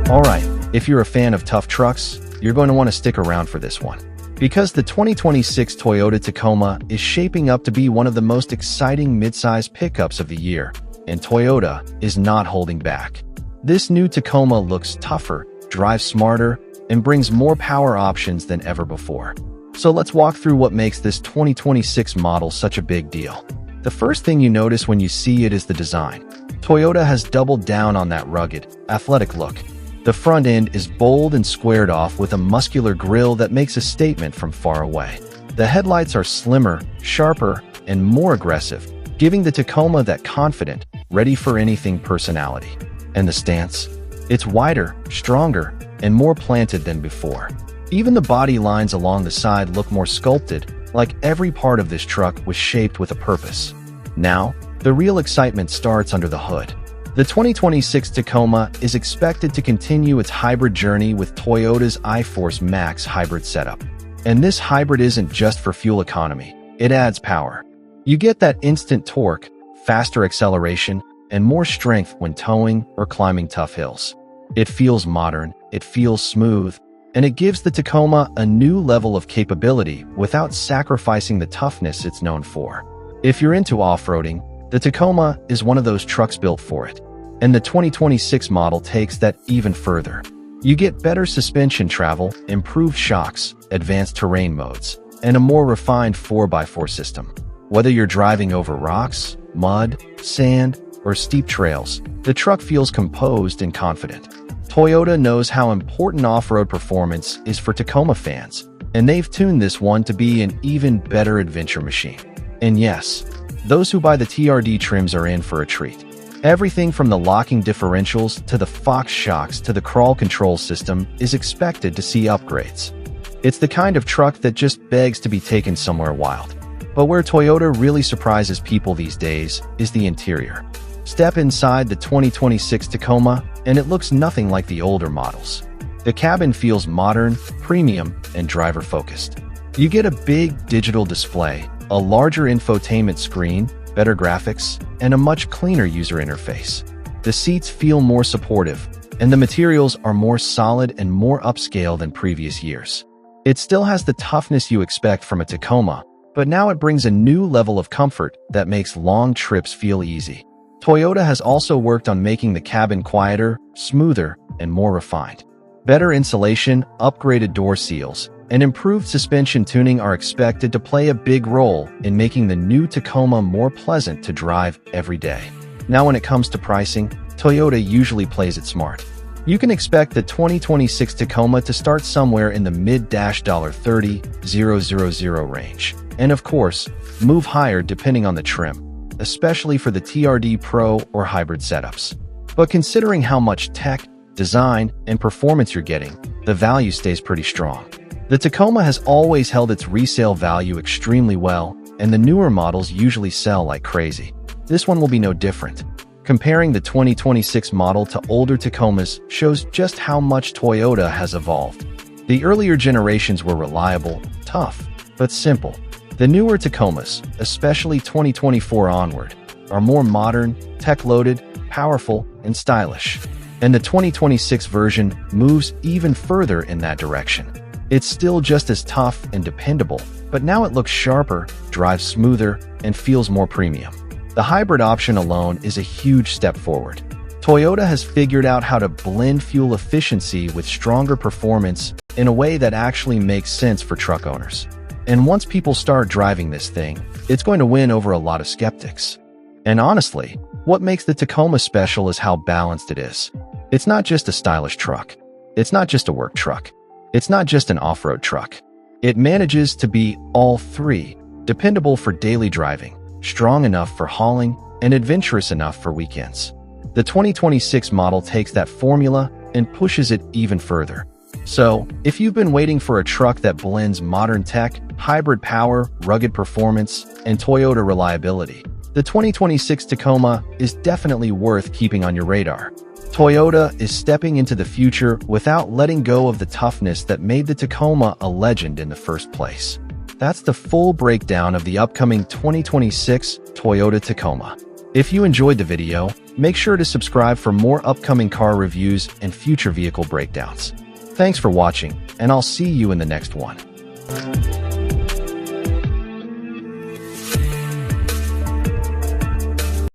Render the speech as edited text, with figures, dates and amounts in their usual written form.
Alright, if you're a fan of tough trucks, you're going to want to stick around for this one. Because the 2026 Toyota Tacoma is shaping up to be one of the most exciting midsize pickups of the year, and Toyota is not holding back. This new Tacoma looks tougher, drives smarter, and brings more power options than ever before. So let's walk through what makes this 2026 model such a big deal. The first thing you notice when you see it is the design. Toyota has doubled down on that rugged, athletic look. The front end is bold and squared off with a muscular grille that makes a statement from far away. The headlights are slimmer, sharper, and more aggressive, giving the Tacoma that confident, ready-for-anything personality. And the stance? It's wider, stronger, and more planted than before. Even the body lines along the side look more sculpted, like every part of this truck was shaped with a purpose. Now, the real excitement starts under the hood. The 2026 Tacoma is expected to continue its hybrid journey with Toyota's iForce Max hybrid setup. And this hybrid isn't just for fuel economy, it adds power. You get that instant torque, faster acceleration, and more strength when towing or climbing tough hills. It feels modern, it feels smooth, and it gives the Tacoma a new level of capability without sacrificing the toughness it's known for. If you're into off-roading, the Tacoma is one of those trucks built for it. And the 2026 model takes that even further. You get better suspension travel, improved shocks, advanced terrain modes, and a more refined 4x4 system. Whether you're driving over rocks, mud, sand, or steep trails, the truck feels composed and confident. Toyota knows how important off-road performance is for Tacoma fans, and they've tuned this one to be an even better adventure machine. And yes, those who buy the TRD trims are in for a treat. Everything from the locking differentials to the Fox shocks to the crawl control system is expected to see upgrades. It's the kind of truck that just begs to be taken somewhere wild. But where Toyota really surprises people these days is the interior. Step inside the 2026 Tacoma, and it looks nothing like the older models. The cabin feels modern, premium, and driver-focused. You get a big digital display, a larger infotainment screen, better graphics, and a much cleaner user interface. The seats feel more supportive, and the materials are more solid and more upscale than previous years. It still has the toughness you expect from a Tacoma, but now it brings a new level of comfort that makes long trips feel easy. Toyota has also worked on making the cabin quieter, smoother, and more refined. Better insulation, upgraded door seals, and improved suspension tuning are expected to play a big role in making the new Tacoma more pleasant to drive every day. Now when it comes to pricing, Toyota usually plays it smart. You can expect the 2026 Tacoma to start somewhere in the mid-$30,000 range. And of course, move higher depending on the trim, especially for the TRD Pro or hybrid setups. But considering how much tech, design, and performance you're getting, the value stays pretty strong. The Tacoma has always held its resale value extremely well, and the newer models usually sell like crazy. This one will be no different. Comparing the 2026 model to older Tacomas shows just how much Toyota has evolved. The earlier generations were reliable, tough, but simple. The newer Tacomas, especially 2024 onward, are more modern, tech-loaded, powerful, and stylish. And the 2026 version moves even further in that direction. It's still just as tough and dependable, but now it looks sharper, drives smoother, and feels more premium. The hybrid option alone is a huge step forward. Toyota has figured out how to blend fuel efficiency with stronger performance in a way that actually makes sense for truck owners. And once people start driving this thing, it's going to win over a lot of skeptics. And honestly, what makes the Tacoma special is how balanced it is. It's not just a stylish truck. It's not just a work truck. It's not just an off-road truck. It manages to be all three: dependable for daily driving, strong enough for hauling, and adventurous enough for weekends. The 2026 model takes that formula and pushes it even further. So, if you've been waiting for a truck that blends modern tech, hybrid power, rugged performance, and Toyota reliability, the 2026 Tacoma is definitely worth keeping on your radar. Toyota is stepping into the future without letting go of the toughness that made the Tacoma a legend in the first place. That's the full breakdown of the upcoming 2026 Toyota Tacoma. If you enjoyed the video, Make sure to subscribe for more upcoming car reviews and future vehicle breakdowns. Thanks for watching, and I'll see you in the next one.